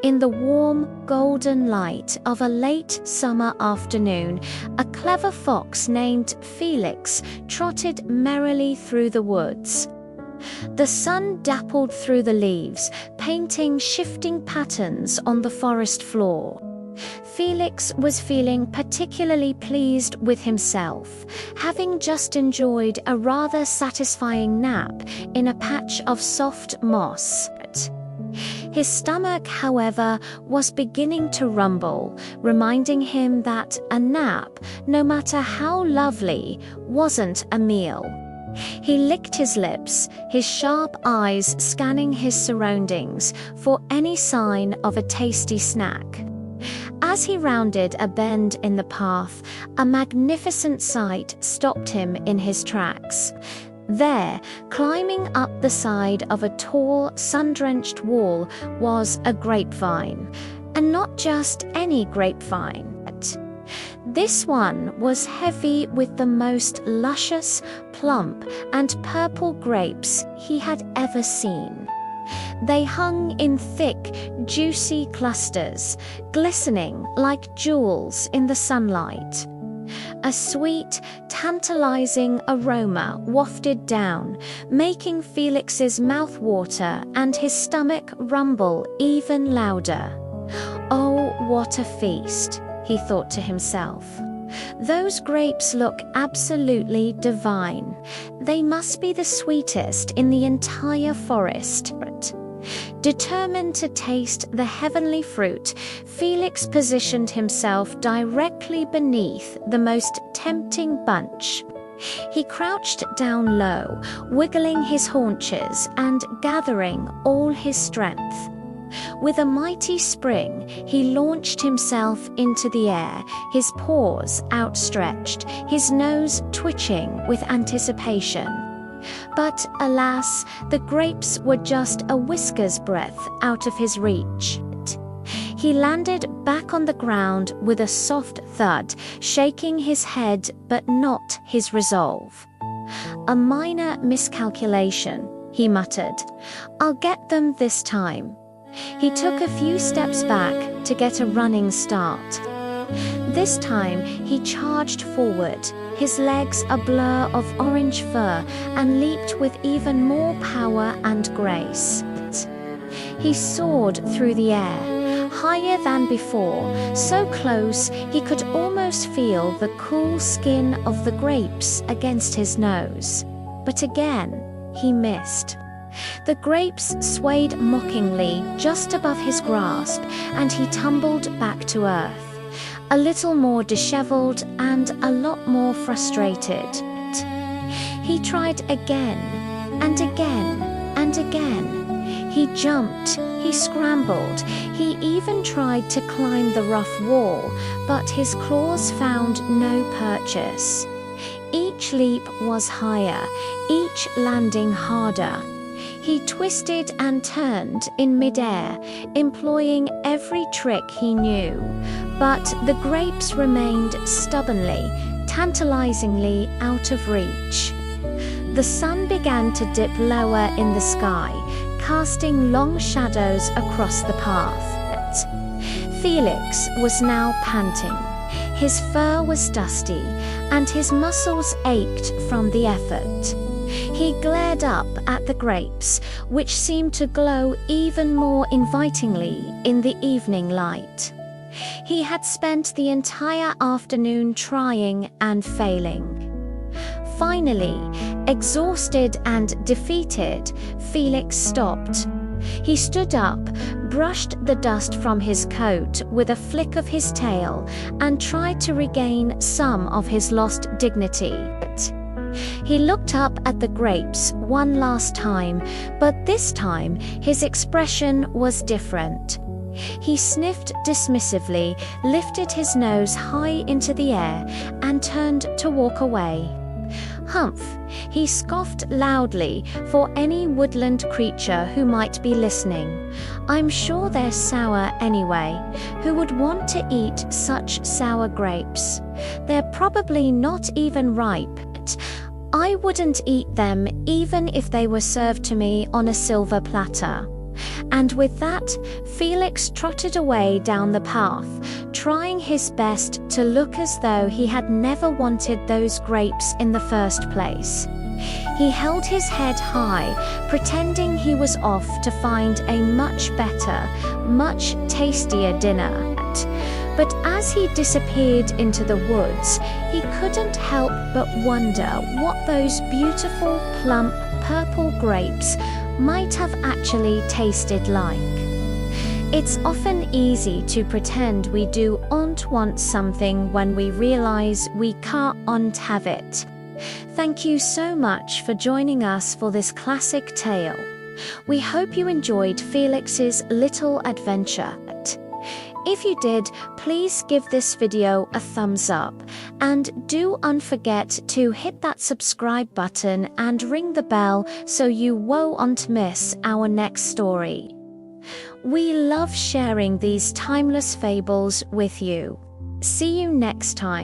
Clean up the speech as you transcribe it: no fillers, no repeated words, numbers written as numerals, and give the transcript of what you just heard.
In the warm, golden light of a late summer afternoon, a clever fox named Felix trotted merrily through the woods. The sun dappled through the leaves, painting shifting patterns on the forest floor. Felix was feeling particularly pleased with himself, having just enjoyed a rather satisfying nap in a patch of soft moss. His stomach, however, was beginning to rumble, reminding him that a nap, no matter how lovely, wasn't a meal. He licked his lips, his sharp eyes scanning his surroundings for any sign of a tasty snack. As he rounded a bend in the path, a magnificent sight stopped him in his tracks. There, climbing up the side of a tall, sun-drenched wall, was a grapevine. And not just any grapevine. This one was heavy with the most luscious, plump, and purple grapes he had ever seen. They hung in thick, juicy clusters, glistening like jewels in the sunlight. A sweet, tantalizing aroma wafted down, making Felix's mouth water and his stomach rumble even louder. "Oh, what a feast," he thought to himself. "Those grapes look absolutely divine. They must be the sweetest in the entire forest." Determined to taste the heavenly fruit, Felix positioned himself directly beneath the most tempting bunch. He crouched down low, wiggling his haunches and gathering all his strength. With a mighty spring, he launched himself into the air, his paws outstretched, his nose twitching with anticipation. But alas, the grapes were just a whisker's breadth out of his reach. He landed back on the ground with a soft thud, shaking his head but not his resolve. "A minor miscalculation," he muttered. "I'll get them this time." He took a few steps back to get a running start. This time he charged forward, his legs a blur of orange fur, and leaped with even more power and grace. He soared through the air, higher than before, so close he could almost feel the cool skin of the grapes against his nose. But again, he missed. The grapes swayed mockingly just above his grasp, and he tumbled back to earth, a little more disheveled and a lot more frustrated. He tried again, and again, and again. He jumped, he scrambled, he even tried to climb the rough wall, but his claws found no purchase. Each leap was higher, each landing harder. He twisted and turned in midair, employing every trick he knew, but the grapes remained stubbornly, tantalizingly out of reach. The sun began to dip lower in the sky, casting long shadows across the path. Felix was now panting. His fur was dusty, and his muscles ached from the effort. He glared up at the grapes, which seemed to glow even more invitingly in the evening light. He had spent the entire afternoon trying and failing. Finally, exhausted and defeated, Felix stopped. He stood up, brushed the dust from his coat with a flick of his tail, and tried to regain some of his lost dignity. He looked up at the grapes one last time, but this time his expression was different. He sniffed dismissively, lifted his nose high into the air, and turned to walk away. "Humph," he scoffed loudly for any woodland creature who might be listening. "I'm sure they're sour anyway. Who would want to eat such sour grapes? They're probably not even ripe. I wouldn't eat them even if they were served to me on a silver platter." And with that, Felix trotted away down the path, trying his best to look as though he had never wanted those grapes in the first place. He held his head high, pretending he was off to find a much better, much tastier dinner. But as he disappeared into the woods, he couldn't help but wonder what those beautiful, plump, purple grapes might have actually tasted like. It's often easy to pretend we don't want something when we realize we can't have it. Thank you so much for joining us for this classic tale. We hope you enjoyed Felix's little adventure. If you did, please give this video a thumbs up, and don't forget to hit that subscribe button and ring the bell so you won't miss our next story. We love sharing these timeless fables with you. See you next time.